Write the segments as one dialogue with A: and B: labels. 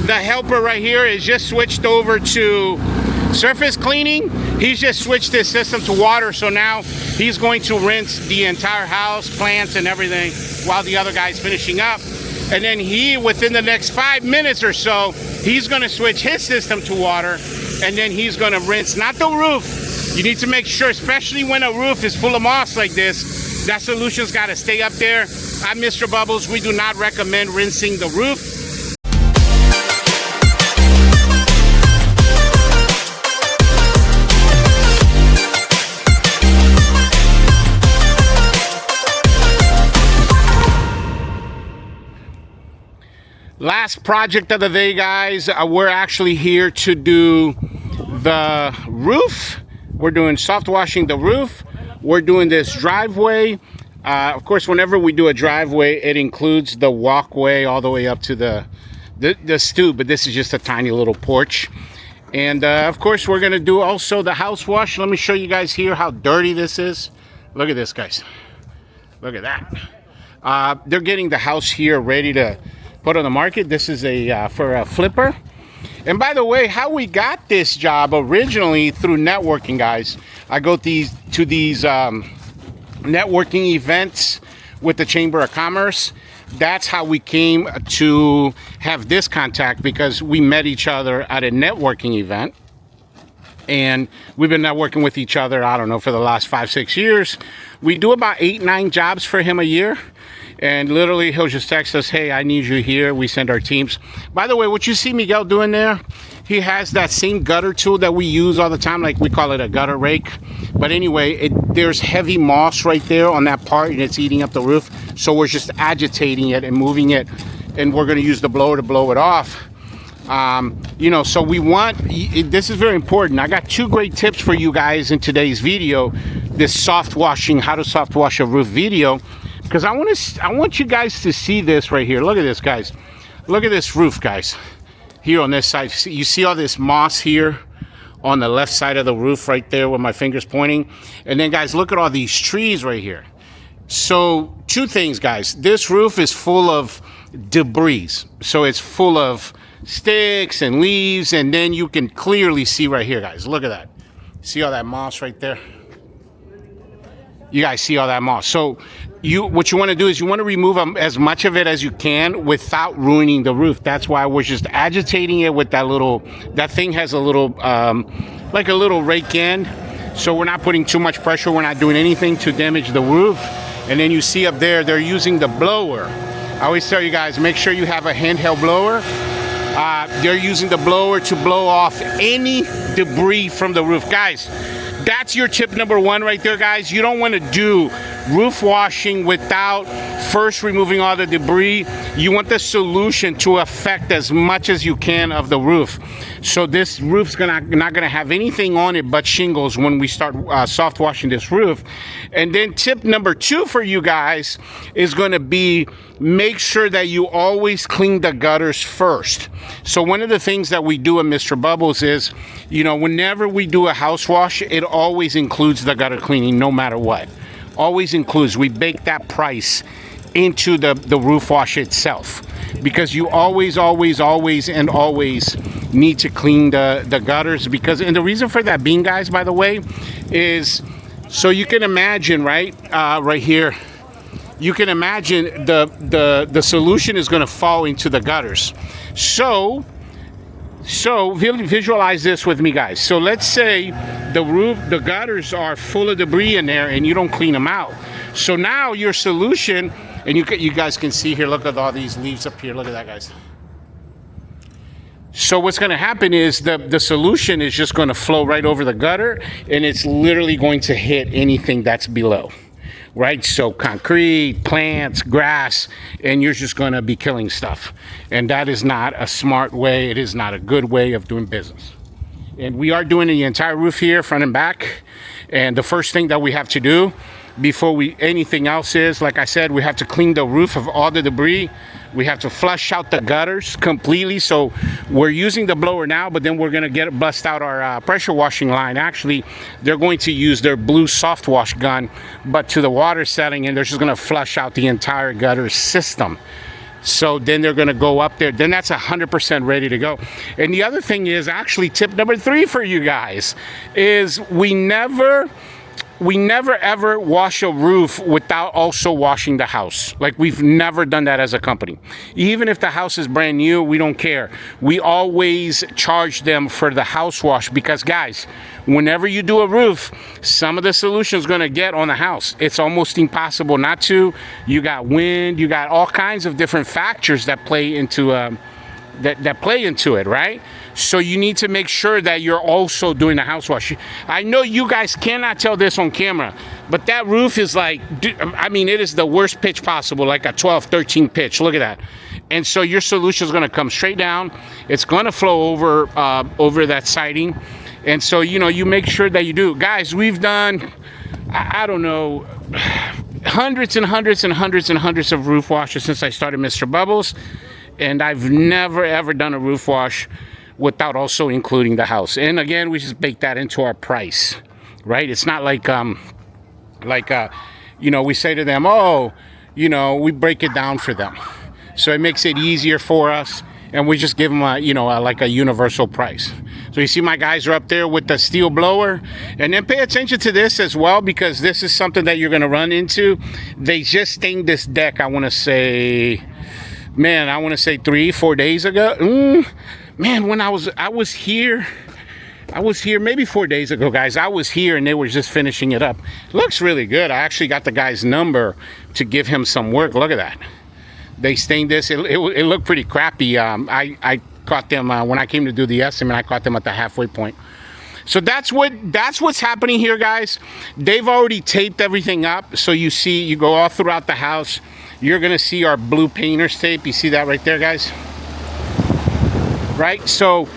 A: the helper right here is just switched over to surface cleaning. He's just switched his system to water, so now he's going to rinse the entire house, plants and everything, while the other guy's finishing up. And then he, within the next 5 minutes or so, he's gonna switch his system to water, and then he's gonna rinse, not the roof. You need to make sure, especially when a roof is full of moss like this, that solution's gotta stay up there. At Mr. Bubbles, we do not recommend rinsing the roof. Last project of the day, guys. We're actually here to do the roof. We're doing soft washing the roof. We're doing this driveway. Of course, whenever we do a driveway, it includes the walkway all the way up to the stoop, but this is just a tiny little porch. And of course, we're gonna do also the house wash. Let me show you guys here how dirty this is. Look at this, guys. Look at that. They're getting the house here ready to put on the market. This is for a flipper. And by the way, how we got this job originally through networking, guys. I go to these networking events with the Chamber of Commerce. That's how we came to have this contact, because we met each other at a networking event. And we've been networking with each other, I don't know, for the last 5-6 years. We do about 8-9 jobs for him a year. And literally, he'll just text us, hey, I need you here. We send our teams. By the way, what you see Miguel doing there, he has that same gutter tool that we use all the time. Like, we call it a gutter rake. But anyway, there's heavy moss right there on that part, and it's eating up the roof. So we're just agitating it and moving it. And we're going to use the blower to blow it off. You know, so we want, this is very important. I got 2 great tips for you guys in today's video. This soft washing, how to soft wash a roof video. Because I want you guys to see this right here. Look at this, guys. Look at this roof, guys. Here on this side, you see all this moss here on the left side of the roof right there where my finger's pointing. And then, guys, look at all these trees right here. So 2 things, guys. This roof is full of debris. So it's full of sticks and leaves. And then you can clearly see right here, guys. Look at that. See all that moss right there? You guys see all that moss. So what you want to do is you want to remove as much of it as you can without ruining the roof. That's why we're just agitating it with that thing has a little, like a little rake end. So we're not putting too much pressure. We're not doing anything to damage the roof. And then you see up there, they're using the blower. I always tell you guys, make sure you have a handheld blower. They're using the blower to blow off any debris from the roof. Guys, that's your tip number 1 right there, guys. You don't want to do roof washing without first removing all the debris. You want the solution to affect as much as you can of the roof. So this roof's not gonna have anything on it but shingles when we start soft washing this roof. And then tip number 2 for you guys is gonna be, make sure that you always clean the gutters first. So one of the things that we do at Mr. Bubbles is, you know, whenever we do a house wash, it always includes the gutter cleaning, no matter what. Always includes. We bake that price into the roof wash itself, because you always need to clean the gutters. Because, and the reason for that being, guys, by the way, is so you can imagine, right, right here, you can imagine the solution is going to fall into the gutters. So visualize this with me, guys. So let's say the gutters are full of debris in there and you don't clean them out. So now your solution, and you guys can see here, look at all these leaves up here. Look at that, guys. So what's going to happen is the solution is just going to flow right over the gutter, and it's literally going to hit anything that's below. Right? So concrete, plants, grass, and you're just going to be killing stuff. And that is not a smart way. It is not a good way of doing business. And we are doing the entire roof here, front and back. And the first thing that we have to do before anything else is, like I said, we have to clean the roof of all the debris. We have to flush out the gutters completely. So we're using the blower now, but then we're going to bust out our pressure washing line. Actually, they're going to use their blue soft wash gun, but to the water setting, and they're just going to flush out the entire gutter system. So then they're going to go up there. Then that's 100% ready to go. And the other thing is, actually, tip number 3 for you guys is we never ever wash a roof without also washing the house. Like, we've never done that as a company. Even if the house is brand new, we don't care. We always charge them for the house wash because, guys, whenever you do a roof, some of the solution is going to get on the house. It's almost impossible not to. You got wind, you got all kinds of different factors that play into that play into it, right? So you need to make sure that you're also doing the house wash. I know you guys cannot tell this on camera, but that roof is like, I mean, it is the worst pitch possible, like a 12, 13 pitch. Look at that. And so your solution is going to come straight down. It's going to flow over that siding. And so, you know, you make sure that you do. Guys, we've done, I don't know, hundreds and hundreds and hundreds and hundreds of roof washes since I started Mr. Bubbles. And I've never, ever done a roof wash without also including the house. And again, we just bake that into our price, right? It's not like, you know, we say to them, oh, you know, we break it down for them. So it makes it easier for us. And we just give them a, you know, like a universal price. So you see my guys are up there with the steel blower. And then pay attention to this as well, because this is something that you're going to run into. They just stained this deck, I want to say, man, I want to say 3-4 days ago. Man, when I was here maybe 4 days ago, guys. I was here and they were just finishing it up. Looks really good. I actually got the guy's number to give him some work. Look at that. They stained this. It looked pretty crappy. I caught them when I came to do the estimate. I caught them at the halfway point. So that's what's happening here, guys. They've already taped everything up. So you see, you go all throughout the house. You're gonna see our blue painter's tape. You see that right there, guys? Right? So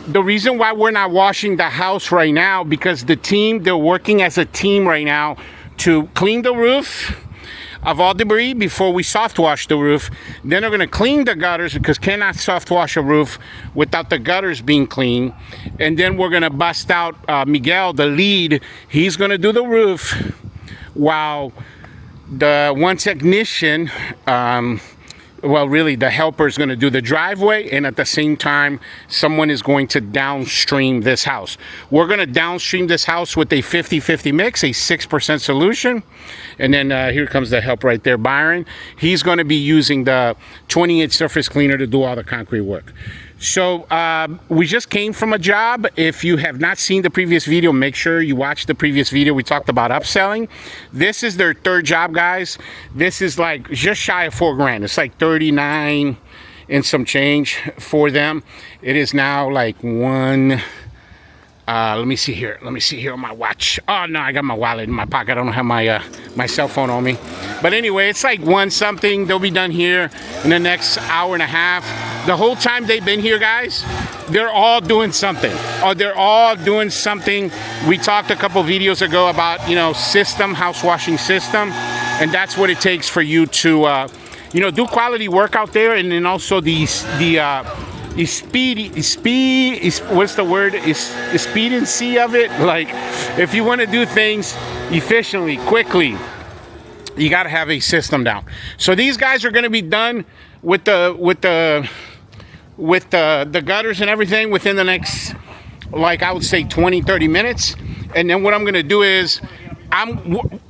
A: the reason why we're not washing the house right now, because the team, they're working as a team right now to clean the roof of all debris before we soft wash the roof. Then they're gonna clean the gutters, because cannot soft wash a roof without the gutters being clean. And then we're gonna bust out Miguel, the lead. He's gonna do the roof while the one technician, well, really the helper is going to do the driveway, and at the same time someone is going to downstream this house. We're going to downstream this house with a 50-50 mix, a 6% solution. And then here comes the help right there, Byron. He's going to be using the 20-inch surface cleaner to do all the concrete work. So we just came from a job. If you have not seen the previous video, make sure you watch the previous video. We talked about upselling. This is their third job, guys. This is like just shy of $4,000. It's like 39 and some change for them. It is now like let me see here. Let me see here on my watch. Oh no, I got my wallet in my pocket. I don't have my my cell phone on me. But anyway, it's like 1 something. They'll be done here in the next hour and a half. The whole time they've been here, guys, they're all doing something. Oh, they're all doing something. We talked a couple videos ago about, you know, system, house washing system, and that's what it takes for you to, you know, do quality work out there. And then also what's the word? Expediency of it. Like, if you want to do things efficiently, quickly, you got to have a system down. So these guys are going to be done with the gutters and everything within the next, like, I would say 20-30 minutes. And then what I'm going to do is I'm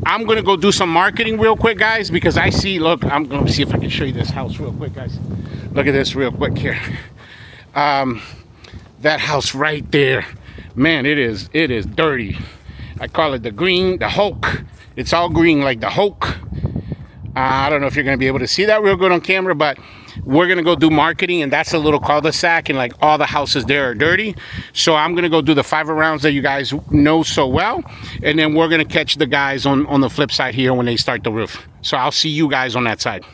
A: going to go do some marketing real quick, guys, because I see, look, I'm going to see if I can show you this house real quick, guys. Look at this real quick here. That house right there, man, it is dirty. I call it the green, the Hulk. It's all green like the Hulk. I don't know if you're going to be able to see that real good on camera, but we're going to go do marketing, and that's a little cul-de-sac, and like all the houses there are dirty. So I'm going to go do the 5 rounds that you guys know so well, and then we're going to catch the guys on the flip side here when they start the roof. So I'll see you guys on that side.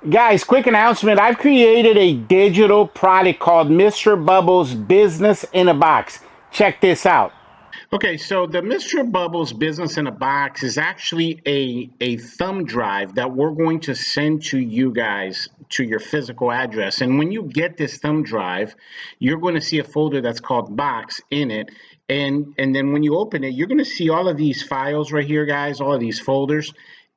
A: Guys, quick announcement. I've created a digital product called Mr. Bubbles Business in a Box. Check this out. Okay, so the Mr. Bubbles Business in a Box is actually a thumb drive that we're going to send to you guys to your physical address. And when you get this thumb drive, you're going to see a folder that's called Box in it. And then when you open it, you're going to see all of these files right here, guys, all of these folders.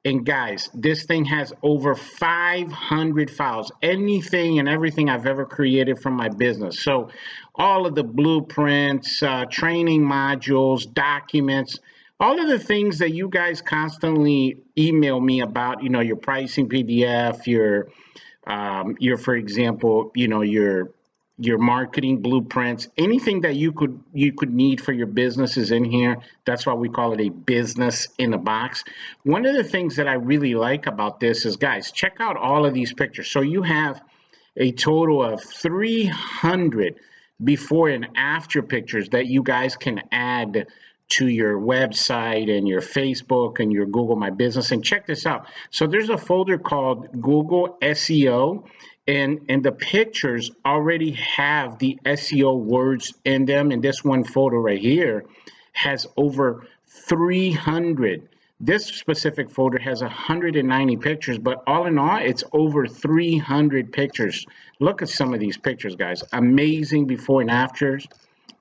A: And guys, this thing has over 500 files, anything and everything I've ever created from my business. So all of the blueprints, training modules, documents, all of the things that you guys constantly email me about, you know, your pricing PDF, your for example, you know, your marketing blueprints, anything that you could need for your business is in here. That's why we call it a business in a box. One of the things that I really like about this is, guys, check out all of these pictures. So you have a total of 300 before and after pictures that you guys can add to your website and your Facebook and your Google My Business. And check this out. So there's a folder called Google SEO, and the pictures already have the SEO words in them. And this one photo right here has over 300. This specific folder has 190 pictures, but all in all, it's over 300 pictures. Look at some of these pictures, guys. Amazing before and afters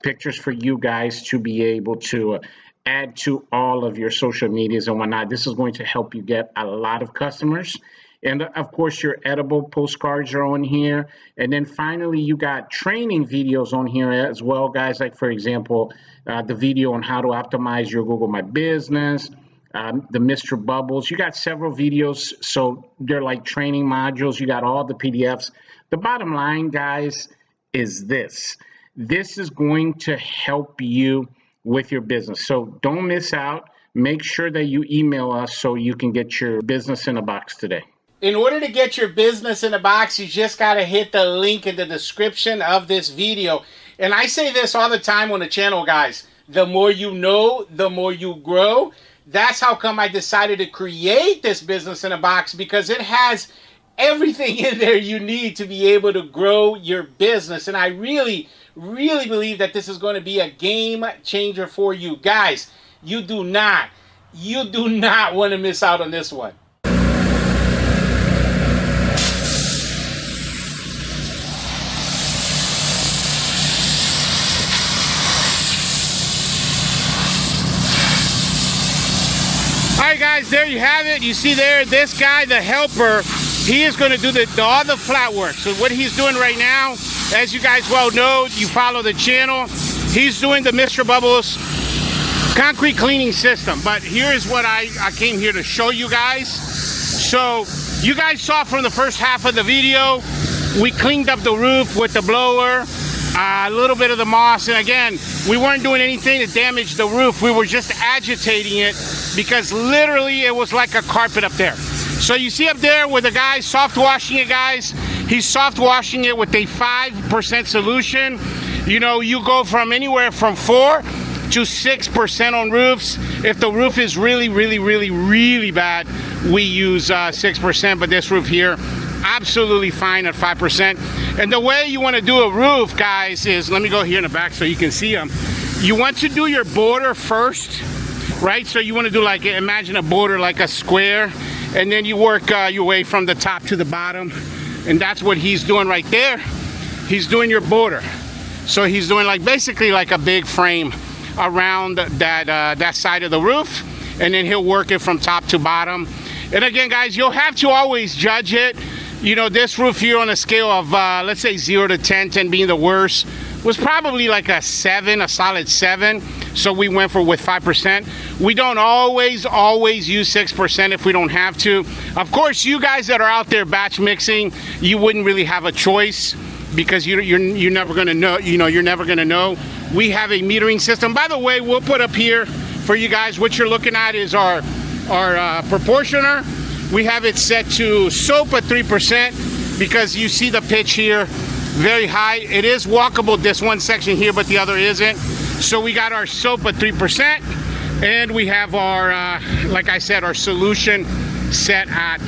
A: pictures for you guys to be able to add to all of your social medias and whatnot. This is going to help you get a lot of customers. And of course, your edible postcards are on here. And then finally, you got training videos on here as well, guys. Like, for example, the video on how to optimize your Google My Business, the Mr. Bubbles. You got several videos, so they're like training modules. You got all the PDFs. The bottom line, guys, is this. This is going to help you with your business. So don't miss out. Make sure that you email us so you can get your business in a box today. In order to get your business in a box, you just got to hit the link in the description of this video. And I say this all the time on the channel, guys. The more you know, the more you grow. That's how come I decided to create this business in a box, because it has everything in there you need to be able to grow your business. And I really believe that this is going to be a game changer for you. Guys, you do not want to miss out on this one. Alright guys, there you have it. You see there, this guy, the helper, he is going to do all the flat work. So what he's doing right now, as you guys well know, you follow the channel, he's doing the Mr. Bubbles concrete cleaning system. But here's what I came here to show you guys. So you guys saw from the first half of the video, we cleaned up the roof with the blower, a little bit of the moss, and again, we weren't doing anything to damage the roof. We were just agitating it because literally it was like a carpet up there. So you see up there where the guy's soft washing it, guys, he's soft washing it with a 5% solution. You know, you go from anywhere from 4 to 6% on roofs. If the roof is really bad, we use 6%, but this roof here, absolutely fine at 5%. And the way you want to do a roof, guys, is, let me go here in the back so you can see them. You want to do your border first, right? So you want to do, like, imagine a border like a square, and then you work your way from the top to the bottom. And that's what he's doing right there. He's doing your border. So he's doing like basically like a big frame around that side of the roof, and then he'll work it from top to bottom. And again, guys, you'll have to always judge it. You know, this roof here on a scale of, let's say 0 to 10, 10 being the worst, was probably like a 7, a solid 7. So we went with 5%. We don't always use 6% if we don't have to. Of course, you guys that are out there batch mixing, you wouldn't really have a choice, because you're never gonna know. You know, you're never gonna know. We have a metering system. By the way, we'll put up here for you guys, what you're looking at is our proportioner. We have it set to soap at 3%, because you see the pitch here, very high. It is walkable, this one section here, but the other isn't. So we got our soap at 3%, and we have our, like I said, our solution set at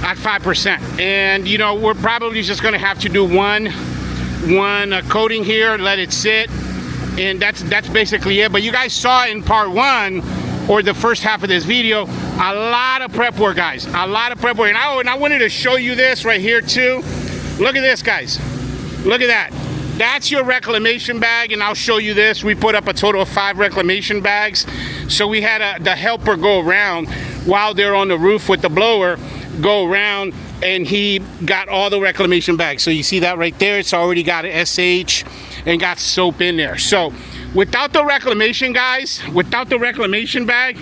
A: 5%. And you know, we're probably just gonna have to do one coating here, let it sit, and that's basically it. But you guys saw in part 1, or the first half of this video, a lot of prep work, guys, a lot of prep work. And I wanted to show you this right here too. Look at this, guys, look at that. That's your reclamation bag, and I'll show you this. We put up a total of 5 reclamation bags. So we had the helper go around, while they're on the roof with the blower, go around, and he got all the reclamation bags. So you see that right there, it's already got an SH and got soap in there. So without the reclamation, guys, without the reclamation bag,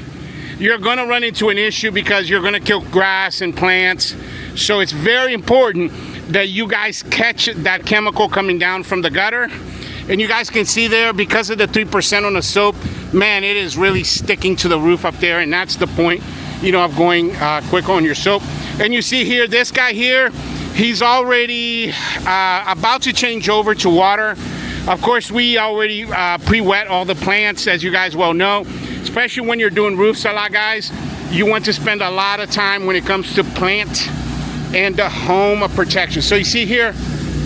A: you're gonna run into an issue because you're gonna kill grass and plants. So it's very important that you guys catch that chemical coming down from the gutter. And you guys can see there, because of the 3% on the soap, man, it is really sticking to the roof up there. And that's the point, you know, of going quick on your soap. And you see here, this guy here, he's already about to change over to water. Of course, we already pre-wet all the plants, as you guys well know. Especially when you're doing roofs a lot, guys, you want to spend a lot of time when it comes to plant and the home of protection. So you see here,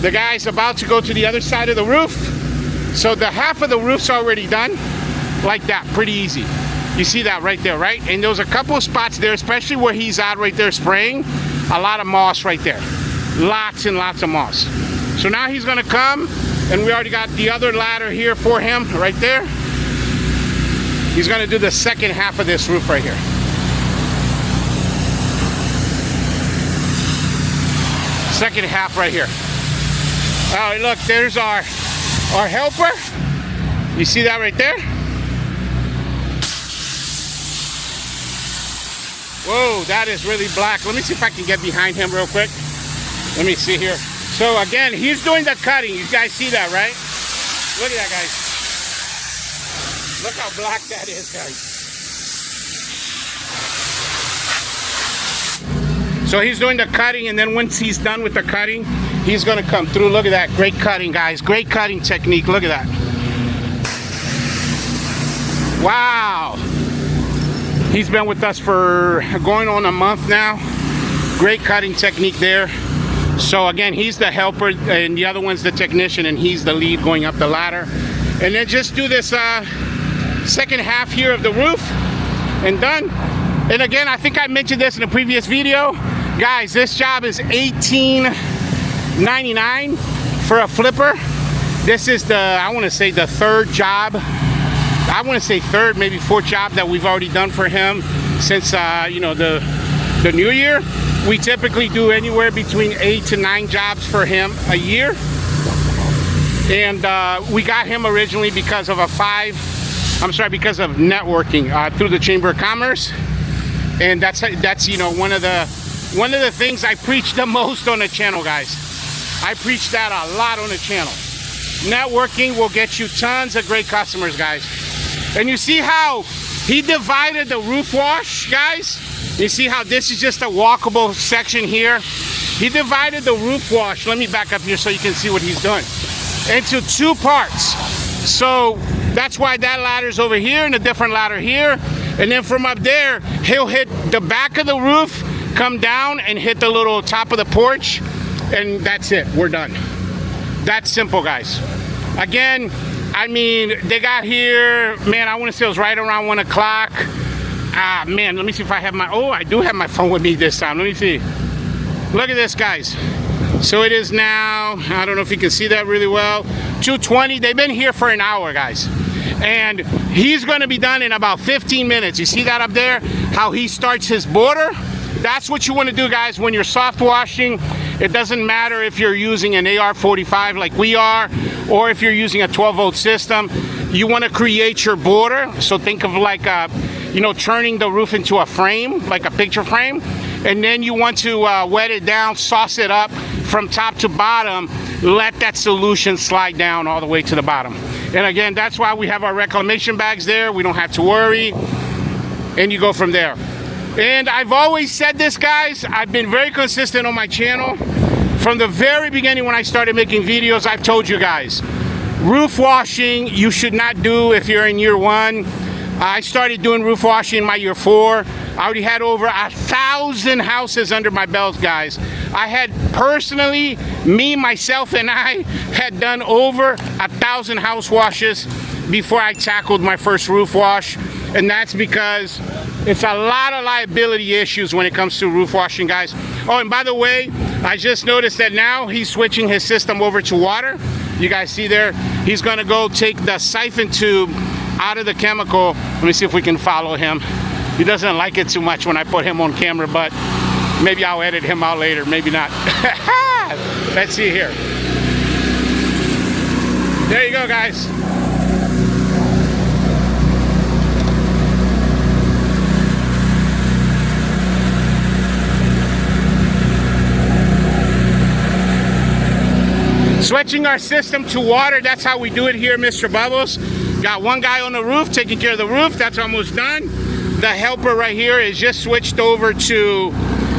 A: the guy's about to go to the other side of the roof. So the half of the roof's already done, like that, pretty easy. You see that right there, right? And there's a couple of spots there, especially where he's out right there spraying, a lot of moss right there. Lots and lots of moss. So now he's gonna come, and we already got the other ladder here for him, right there. He's gonna do the second half of this roof right here. Second half right here. All right, look, there's our helper. You see that right there? Whoa, that is really black. Let me see if I can get behind him real quick. Let me see here. So again, he's doing the cutting. You guys see that, right? Look at that, guys. Look how black that is, guys. So he's doing the cutting, and then once he's done with the cutting, he's gonna come through. Look at that, great cutting, guys. Great cutting technique, look at that. Wow. He's been with us for going on a month now. Great cutting technique there. So again, he's the helper, and the other one's the technician, and he's the lead going up the ladder. And then just do this second half here of the roof, and done. And again, I think I mentioned this in a previous video. Guys, this job is $18.99 for a flipper. This is the, I want to say the third job. I want to say third, maybe fourth job that we've already done for him since you know, the new year. We typically do anywhere between 8 to 9 jobs for him a year. And we got him originally because of because of networking through the Chamber of Commerce. And that's you know, one of the things I preach the most on the channel, guys. I preach that a lot on the channel. Networking will get you tons of great customers, guys. And you see how he divided the roof wash, guys? You see how this is just a walkable section here? He divided the roof wash, let me back up here so you can see what he's doing, into 2 parts. So that's why that ladder's over here and a different ladder here. And then from up there, he'll hit the back of the roof, come down and hit the little top of the porch, and that's it, we're done. That's simple, guys. Again, I mean, they got here, man, I want to say it was right around 1 o'clock. Ah, man, let me see if I have my, oh, I do have my phone with me this time. Let me see. Look at this, guys. So it is now, I don't know if you can see that really well, 2:20. They've been here for an hour, guys. And he's going to be done in about 15 minutes. You see that up there? How he starts his border? That's what you want to do, guys, when you're soft washing. It doesn't matter if you're using an AR-45 like we are, or if you're using a 12-volt system. You want to create your border. So think of like, you know, turning the roof into a frame, like a picture frame. And then you want to wet it down, sauce it up from top to bottom. Let that solution slide down all the way to the bottom. And again, that's why we have our reclamation bags there. We don't have to worry. And you go from there. And I've always said this, guys. I've been very consistent on my channel. From the very beginning when I started making videos, I've told you guys, roof washing you should not do if you're in year 1. I started doing roof washing in my year 4. I already had over 1,000 houses under my belt, guys. I had personally, me, myself, and I had done over 1,000 house washes before I tackled my first roof wash. And that's because it's a lot of liability issues when it comes to roof washing, guys. Oh, and by the way, I just noticed that now he's switching his system over to water. You guys see there? He's gonna go take the siphon tube out of the chemical. Let me see if we can follow him. He doesn't like it too much when I put him on camera, but maybe I'll edit him out later, maybe not. Let's see here. There you go, guys. Switching our system to water, that's how we do it here, Mr. Bubbles. Got one guy on the roof taking care of the roof. That's almost done. The helper right here is just switched over to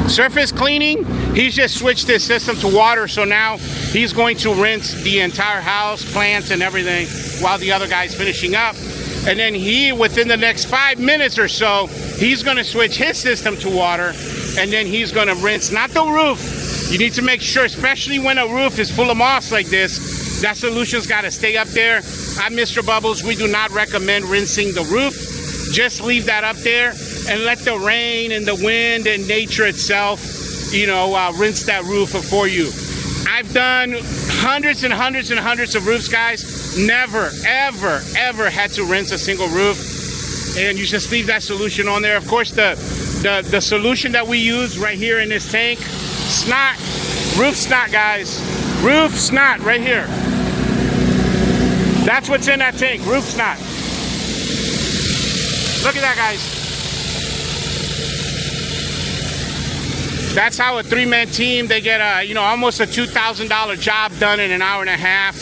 A: surface cleaning. He's just switched his system to water, so now he's going to rinse the entire house, plants and everything, while the other guy's finishing up. And then he, within the next 5 minutes or so, he's going to switch his system to water, and then he's going to rinse, not the roof. You need to make sure, especially when a roof is full of moss like this, that solution's got to stay up there. At Mr. Bubbles, we do not recommend rinsing the roof. Just leave that up there and let the rain and the wind and nature itself, you know, rinse that roof for you. I've done hundreds and hundreds and hundreds of roofs, guys. Never, ever, ever had to rinse a single roof. And you just leave that solution on there. Of course, the solution that we use right here in this tank, snot, roof snot, guys. Roof snot right here. That's what's in that tank, roof snot. Look at that, guys. That's how a three-man team, they get a, you know, almost a $2,000 job done in an hour and a half.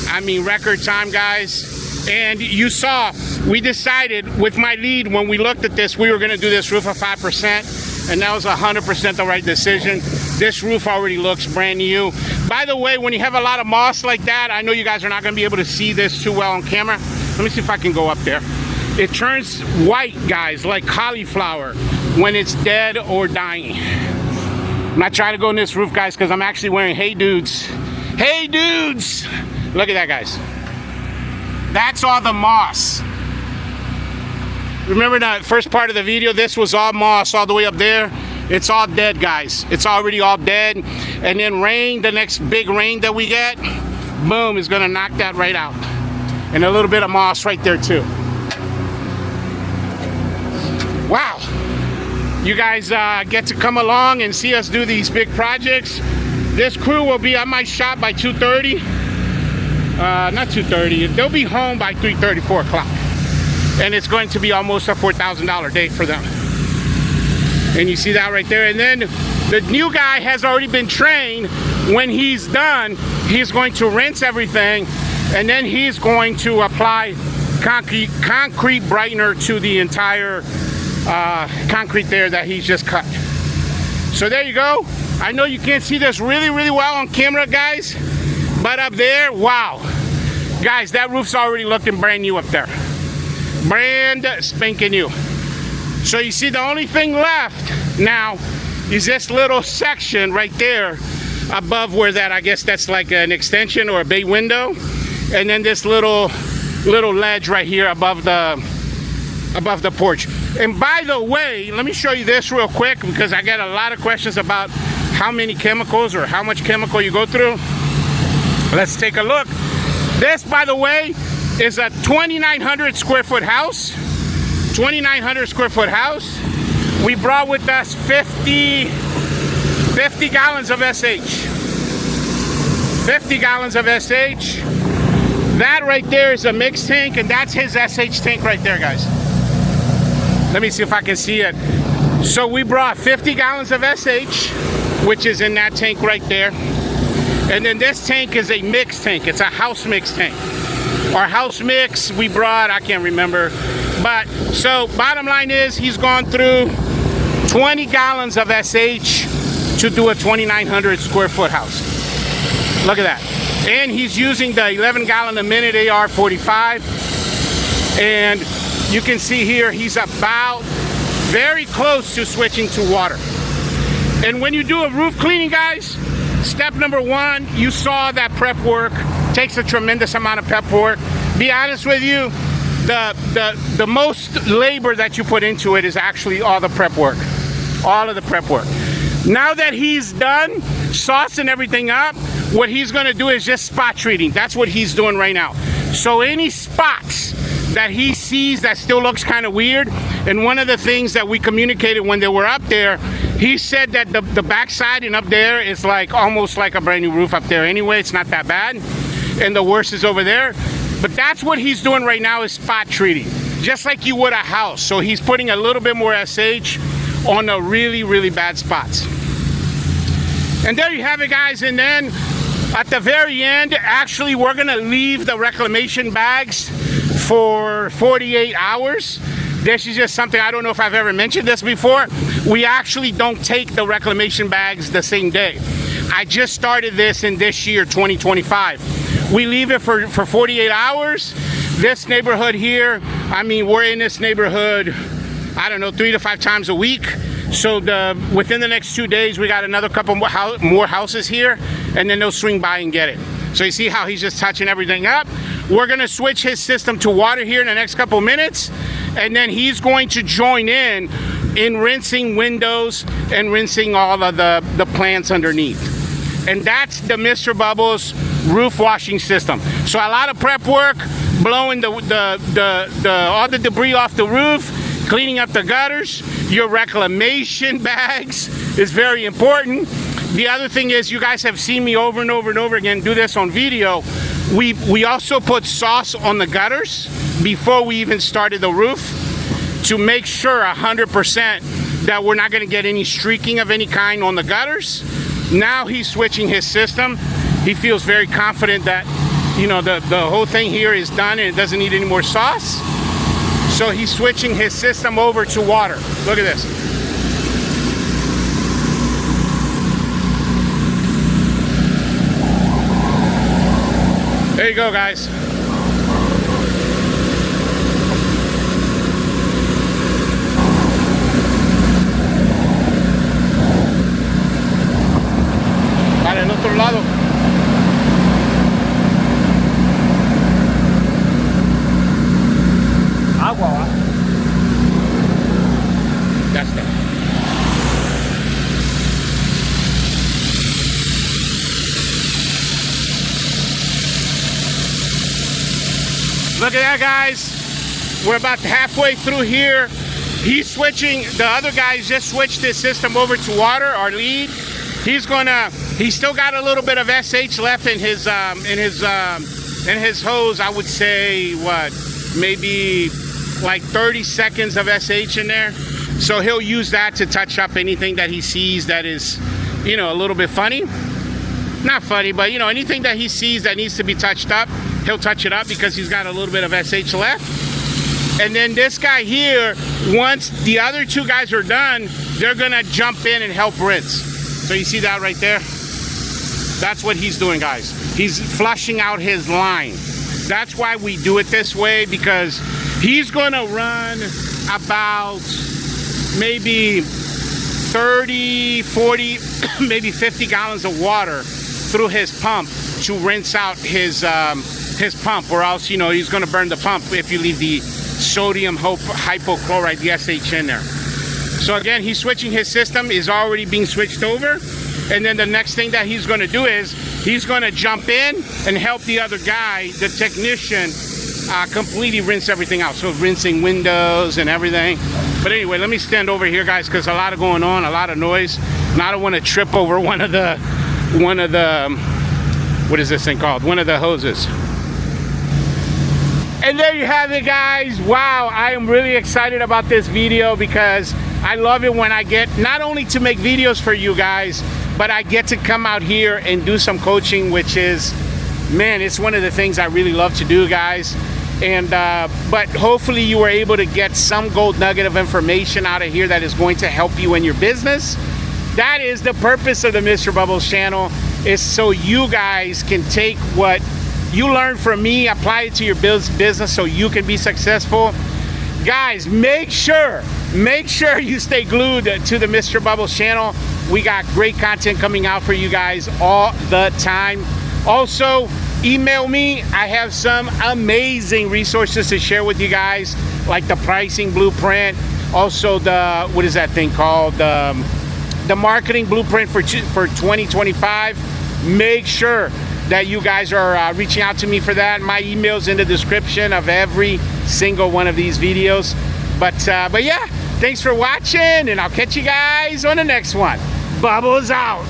A: I mean, record time, guys. And you saw, we decided with my lead when we looked at this, we were gonna do this roof at 5%, and that was 100% the right decision. This roof already looks brand new. By the way, when you have a lot of moss like that, I know you guys are not gonna be able to see this too well on camera. Let me see if I can go up there. It turns white, guys, like cauliflower when it's dead or dying. I'm not trying to go in this roof, guys, because I'm actually wearing Hey Dudes. Hey Dudes! Look at that, guys. That's all the moss. Remember that first part of the video? This was all moss all the way up there. It's all dead, guys. It's already all dead. And then rain, the next big rain that we get, boom, is gonna knock that right out. And a little bit of moss right there too. Wow. You guys get to come along and see us do these big projects. This crew will be at my shop by 2:30. Not 2:30. They'll be home by 3:30, 4 o'clock. And it's going to be almost a $4,000 day for them. And you see that right there. And then the new guy has already been trained. When he's done, he's going to rinse everything, and then he's going to apply concrete brightener to the entire concrete there that he's just cut. So there you go. I know you can't see this really, really well on camera, guys, but up there, wow. Guys, that roof's already looking brand new up there. Brand spanking new. So you see the only thing left now is this little section right there above where that, I guess that's like an extension or a bay window. And then this little ledge right here above the porch. And by the way, let me show you this real quick, because I get a lot of questions about how many chemicals or how much chemical you go through. Let's take a look. This, by the way, is a 2,900 square foot house. 2,900 square foot house. We brought with us 50 gallons of SH. 50 gallons of SH. That right there is a mixed tank, and that's his SH tank right there, guys. Let me see if I can see it. So we brought 50 gallons of SH, which is in that tank right there. And then this tank is a mixed tank. It's a house mix tank. Our house mix we brought, I can't remember. But so bottom line is he's gone through 20 gallons of SH to do a 2,900 square foot house. Look at that. And he's using the 11 gallon a minute AR-45. And you can see here he's about very close to switching to water. And when you do a roof cleaning, guys, step number one, you saw that prep work takes a tremendous amount of prep work. Be honest with you, the most labor that you put into it is actually all the prep work. All of the prep work. Now that he's done saucing everything up, what he's gonna do is just spot treating. That's what he's doing right now. So any spots that he sees that still looks kind of weird. And one of the things that we communicated when they were up there, he said that the backside and up there is like almost like a brand new roof up there anyway. It's not that bad. And the worst is over there. But that's what he's doing right now, is spot treating, just like you would a house. So he's putting a little bit more SH on the really, really bad spots. And there you have it, guys. And then at the very end, actually, we're gonna leave the reclamation bags for 48 hours. This is just something, I don't know if I've ever mentioned this before. We actually don't take the reclamation bags the same day. I just started this in this year, 2025. We leave it for 48 hours. This neighborhood here, I mean, we're in this neighborhood, I don't know, 3 to 5 times a week. So within the next 2 days, we got another couple more houses here, and then they'll swing by and get it. So you see how he's just touching everything up. We're gonna switch his system to water here in the next couple minutes, and then he's going to join in rinsing windows and rinsing all of the plants underneath. And that's the Mr. Bubbles roof washing system. So a lot of prep work, blowing all the debris off the roof, cleaning up the gutters. Your reclamation bags is very important. The other thing is, you guys have seen me over and over and over again do this on video. We also put sauce on the gutters before we even started the roof to make sure 100% that we're not gonna get any streaking of any kind on the gutters. Now he's switching his system. He feels very confident that, you know, the whole thing here is done and it doesn't need any more sauce. So he's switching his system over to water. Look at this. There you go, guys. Para el otro lado. Agua, ¿va? Ya está. Look at that, guys. We're about halfway through here. He's switching, the other guys just switched his system over to water, our lead. He's still got a little bit of SH left in his hose. I would say, what, maybe like 30 seconds of SH in there. So he'll use that to touch up anything that he sees that is, you know, a little bit funny. Not funny, but, you know, anything that he sees that needs to be touched up, he'll touch it up because he's got a little bit of SH left. And then this guy here, once the other two guys are done, they're gonna jump in and help rinse. So you see that right there? That's what he's doing, guys. He's flushing out his line. That's why we do it this way, because he's gonna run about maybe 30, 40, maybe 50 gallons of water through his pump to rinse out his pump, or else, you know, he's gonna burn the pump if you leave the sodium hypochlorite, the SH, in there. So again, he's switching his system, is already being switched over. And then the next thing that he's gonna do is, he's gonna jump in and help the other guy, the technician, completely rinse everything out. So rinsing windows and everything. But anyway, let me stand over here, guys, because a lot of going on, a lot of noise. And I don't wanna trip over one of the, what is this thing called? One of the hoses. And there you have it, guys. Wow, I am really excited about this video because I love it when I get not only to make videos for you guys, but I get to come out here and do some coaching, which is, man, it's one of the things I really love to do, guys. And but hopefully you were able to get some gold nugget of information out of here that is going to help you in your business. That is the purpose of the Mr. Bubbles channel, is so you guys can take what you learn from me, apply it to your business so you can be successful. Guys, make sure you stay glued to the Mr. Bubbles channel. We got great content coming out for you guys all the time. Also, email me. I have some amazing resources to share with you guys, like the pricing blueprint, also the, what is that thing called? The marketing blueprint for 2025. Make sure that you guys are reaching out to me for that. My email's in the description of every single one of these videos. But yeah, thanks for watching, and I'll catch you guys on the next one. Bubbles out.